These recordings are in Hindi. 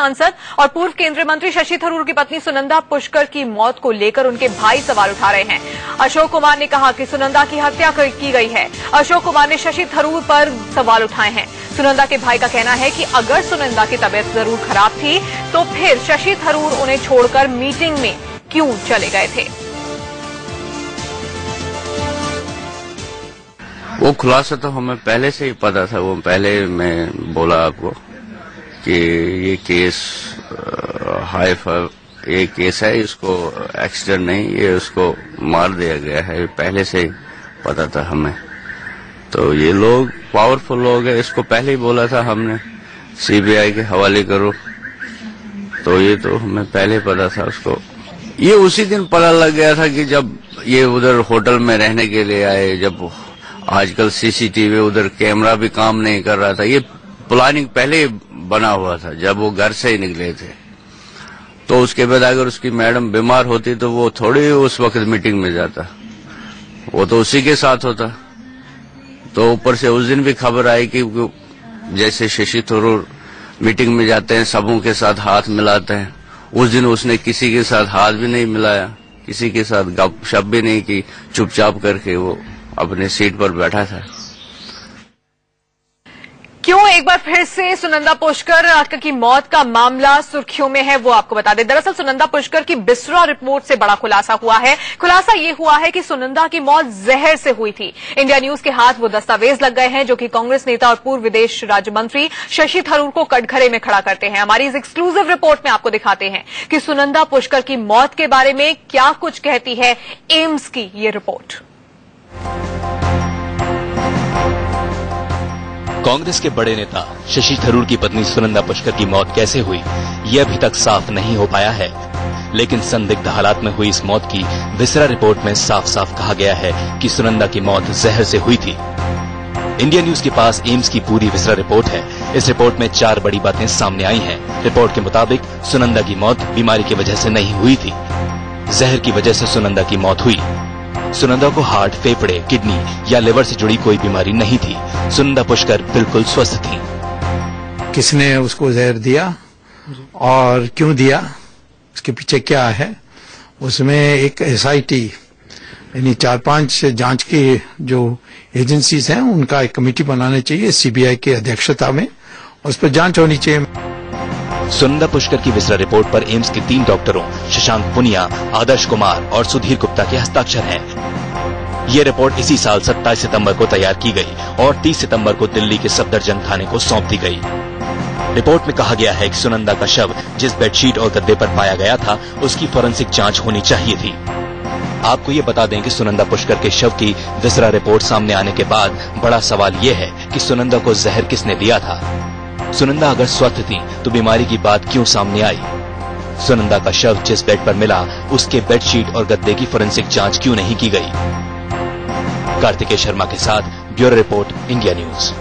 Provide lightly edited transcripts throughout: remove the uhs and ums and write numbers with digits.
सांसद और पूर्व केंद्रीय मंत्री शशि थरूर की पत्नी सुनंदा पुष्कर की मौत को लेकर उनके भाई सवाल उठा रहे हैं। अशोक कुमार ने कहा कि सुनंदा की हत्या की गई है। अशोक कुमार ने शशि थरूर पर सवाल उठाए हैं। सुनंदा के भाई का कहना है कि अगर सुनंदा की तबीयत जरूर खराब थी तो फिर शशि थरूर उन्हें छोड़कर मीटिंग में क्यों चले गए थे। वो खुलासा तो हमें पहले से ही पता था। वो पहले मैं बोला आपको कि ये केस ये केस है, इसको एक्सीडेंट नहीं, ये उसको मार दिया गया है, पहले से ही पता था हमें। तो ये लोग पावरफुल लोग हैं, इसको पहले ही बोला था हमने सीबीआई के हवाले करो। तो ये तो हमें पहले पता था उसको। ये उसी दिन पता लग गया था कि जब ये उधर होटल में रहने के लिए आए, जब आजकल सीसीटीवी उधर कैमरा भी काम नहीं कर रहा था। ये प्लानिंग पहले बना हुआ था जब वो घर से ही निकले थे। तो उसके बाद अगर उसकी मैडम बीमार होती तो वो थोड़ी उस वक्त मीटिंग में जाता, वो तो उसी के साथ होता। तो ऊपर से उस दिन भी खबर आई कि जैसे शशि थरूर मीटिंग में जाते हैं, सबों के साथ हाथ मिलाते हैं, उस दिन उसने किसी के साथ हाथ भी नहीं मिलाया, किसी के साथ गपशप भी नहीं की, चुपचाप करके वो अपने सीट पर बैठा था। क्यों एक बार फिर से सुनंदा पुष्कर की मौत का मामला सुर्खियों में है, वो आपको बता दें। दरअसल सुनंदा पुष्कर की बिसरा रिपोर्ट से बड़ा खुलासा हुआ है। खुलासा ये हुआ है कि सुनंदा की मौत जहर से हुई थी। इंडिया न्यूज के हाथ वो दस्तावेज लग गए हैं जो कि कांग्रेस नेता और पूर्व विदेश राज्य मंत्री शशि थरूर को कटघरे में खड़ा करते हैं। हमारी इस एक्सक्लूसिव रिपोर्ट में आपको दिखाते हैं कि सुनंदा पुष्कर की मौत के बारे में क्या कुछ कहती है एम्स की ये रिपोर्ट। कांग्रेस के बड़े नेता शशि थरूर की पत्नी सुनंदा पुष्कर की मौत कैसे हुई, ये अभी तक साफ नहीं हो पाया है। लेकिन संदिग्ध हालात में हुई इस मौत की विसरा रिपोर्ट में साफ साफ कहा गया है कि सुनंदा की मौत जहर से हुई थी। इंडिया न्यूज के पास एम्स की पूरी विसरा रिपोर्ट है। इस रिपोर्ट में 4 बड़ी बातें सामने आई हैं। रिपोर्ट के मुताबिक सुनंदा की मौत बीमारी की वजह से नहीं हुई थी, जहर की वजह से सुनंदा की मौत हुई। सुनंदा को हार्ट, फेफड़े, किडनी या लिवर से जुड़ी कोई बीमारी नहीं थी। सुनंदा पुष्कर बिल्कुल स्वस्थ थी। किसने उसको जहर दिया और क्यों दिया, उसके पीछे क्या है, उसमें एक एसआईटी यानी 4-5 जांच की जो एजेंसीज हैं उनका एक कमेटी बनाना चाहिए सीबीआई की अध्यक्षता में, उस पर जांच होनी चाहिए। सुनंदा पुष्कर की विसरा रिपोर्ट पर एम्स के 3 डॉक्टरों शशांक पुनिया, आदर्श कुमार और सुधीर गुप्ता के हस्ताक्षर हैं। ये रिपोर्ट इसी साल 27 सितंबर को तैयार की गई और 30 सितंबर को दिल्ली के सफदरजंग थाने को सौंप दी गई। रिपोर्ट में कहा गया है कि सुनंदा का शव जिस बेडशीट और गद्दे पर पाया गया था उसकी फोरेंसिक जांच होनी चाहिए थी। आपको ये बता दें कि सुनंदा पुष्कर के शव की विसरा रिपोर्ट सामने आने के बाद बड़ा सवाल ये है कि सुनंदा को जहर किसने दिया था। सुनंदा अगर स्वस्थ थी तो बीमारी की बात क्यों सामने आई। सुनंदा का शव जिस बेड पर मिला उसके बेडशीट और गद्दे की फोरेंसिक जांच क्यों नहीं की गई। कार्तिकेय शर्मा के साथ ब्यूरो रिपोर्ट, इंडिया न्यूज।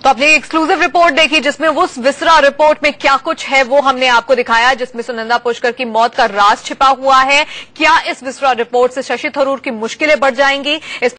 तो आपने एक्सक्लूसिव रिपोर्ट देखी जिसमें उस विसरा रिपोर्ट में क्या कुछ है वो हमने आपको दिखाया, जिसमें सुनंदा पुष्कर की मौत का राज छिपा हुआ है। क्या इस विसरा रिपोर्ट से शशि थरूर की मुश्किलें बढ़ जाएंगी, इस